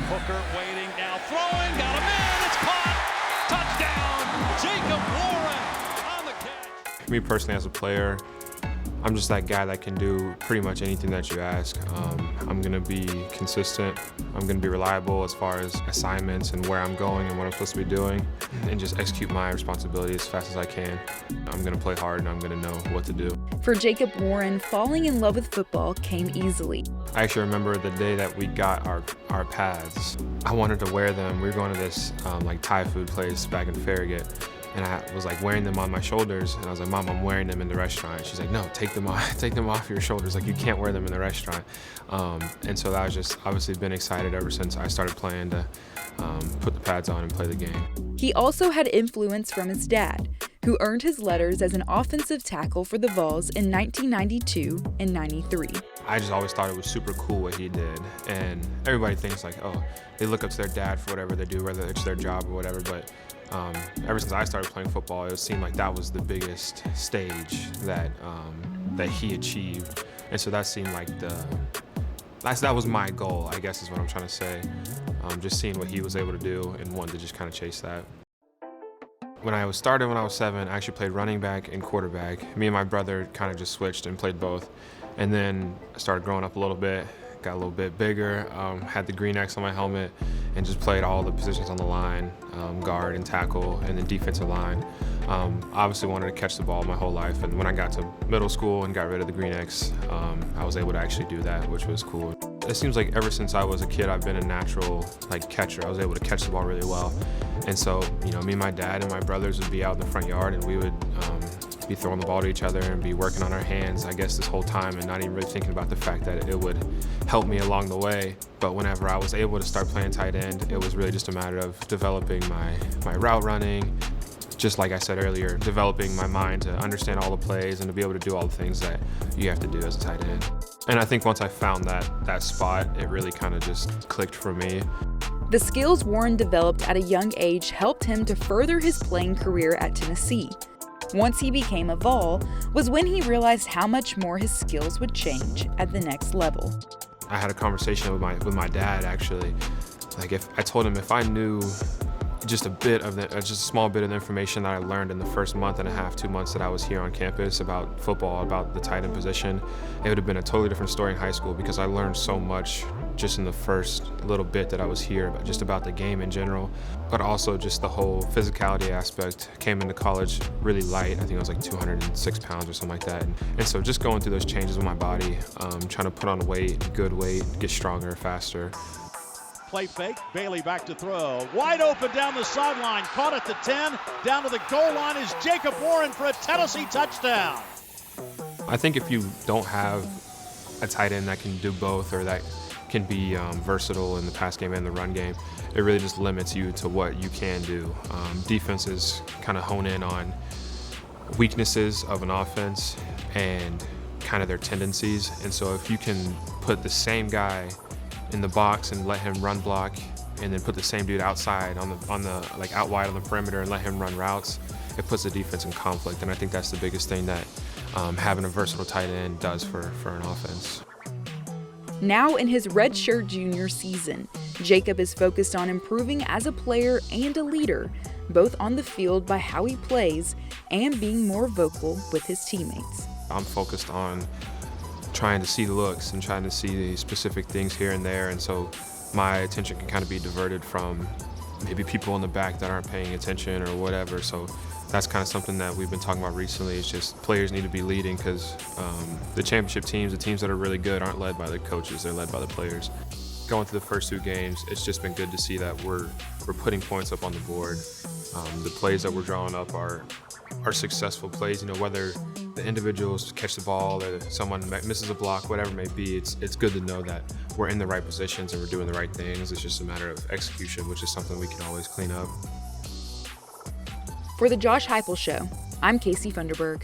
Hooker waiting now, throwing, got a man, it's caught, touchdown, Jacob Warren on the catch. Me personally as a player, I'm just that guy that can do pretty much anything that you ask. I'm gonna be consistent. I'm gonna be reliable as far as assignments and where I'm going and what I'm supposed to be doing, and just execute my responsibility as fast as I can. I'm gonna play hard and I'm gonna know what to do. For Jacob Warren, falling in love with football came easily. I actually remember the day that we got our pads. I wanted to wear them. We were going to this like Thai food place back in Farragut. And I was like wearing them on my shoulders, and I was like, Mom, I'm wearing them in the restaurant. She's like, no, take them off your shoulders. Like, you can't wear them in the restaurant. And so that was just obviously been excited ever since I started playing to put the pads on and play the game. He also had influence from his dad, who earned his letters as an offensive tackle for the Vols in 1992 and 93. I just always thought it was super cool what he did. And everybody thinks like, oh, they look up to their dad for whatever they do, whether it's their job or whatever. But ever since I started playing football, it seemed like that was the biggest stage that he achieved. And so that seemed like that was my goal, I guess is what I'm trying to say. Just seeing what he was able to do and wanting to just kind of chase that. When I was 7, I actually played running back and quarterback. Me and my brother kind of just switched and played both. And then I started growing up a little bit, got a little bit bigger, had the green X on my helmet, and just played all the positions on the line, guard and tackle, and then defensive line. Obviously wanted to catch the ball my whole life, and when I got to middle school and got rid of the green X, I was able to actually do that, which was cool. It seems like ever since I was a kid, I've been a natural catcher. I was able to catch the ball really well. And so, me and my dad and my brothers would be out in the front yard, and we would be throwing the ball to each other and be working on our hands, I guess, this whole time, and not even really thinking about the fact that it would help me along the way. But whenever I was able to start playing tight end, it was really just a matter of developing my route running, just like I said earlier, developing my mind to understand all the plays and to be able to do all the things that you have to do as a tight end. And I think once I found that spot, it really kind of just clicked for me. The skills Warren developed at a young age helped him to further his playing career at Tennessee. Once he became a Vol was when he realized how much more his skills would change at the next level. I had a conversation with my dad, actually. If I told him if I knew just a small bit of the information that I learned in the first month and a half, 2 months that I was here on campus about football, about the tight end position, it would have been a totally different story in high school, because I learned so much just in the first little bit that I was here, just about the game in general, but also just the whole physicality aspect. Came into college really light. I think I was like 206 pounds or something like that. And so just going through those changes with my body, trying to put on weight, good weight, get stronger, faster. Play fake, Bailey back to throw. Wide open down the sideline, caught at the 10. Down to the goal line is Jacob Warren for a Tennessee touchdown. I think if you don't have a tight end that can do both, or that can be versatile in the pass game and the run game, it really just limits you to what you can do. Defenses kind of hone in on weaknesses of an offense and kind of their tendencies. And so if you can put the same guy in the box and let him run block, and then put the same dude outside on the out wide on the perimeter and let him run routes, it puts the defense in conflict. And I think that's the biggest thing that having a versatile tight end does for an offense. Now in his redshirt junior season, Jacob is focused on improving as a player and a leader, both on the field by how he plays and being more vocal with his teammates. I'm focused on trying to see the looks and trying to see the specific things here and there, and so my attention can kind of be diverted from maybe people in the back that aren't paying attention or whatever. So that's kind of something that we've been talking about recently. It's just players need to be leading, because the championship teams, the teams that are really good, aren't led by the coaches, they're led by the players. Going through the first 2 games, it's just been good to see that we're putting points up on the board. The plays that we're drawing up are successful plays, whether the individuals catch the ball or someone misses a block, whatever it may be, it's good to know that we're in the right positions and we're doing the right things. It's just a matter of execution, which is something we can always clean up. For the Josh Heupel Show, I'm Casey Funderburg.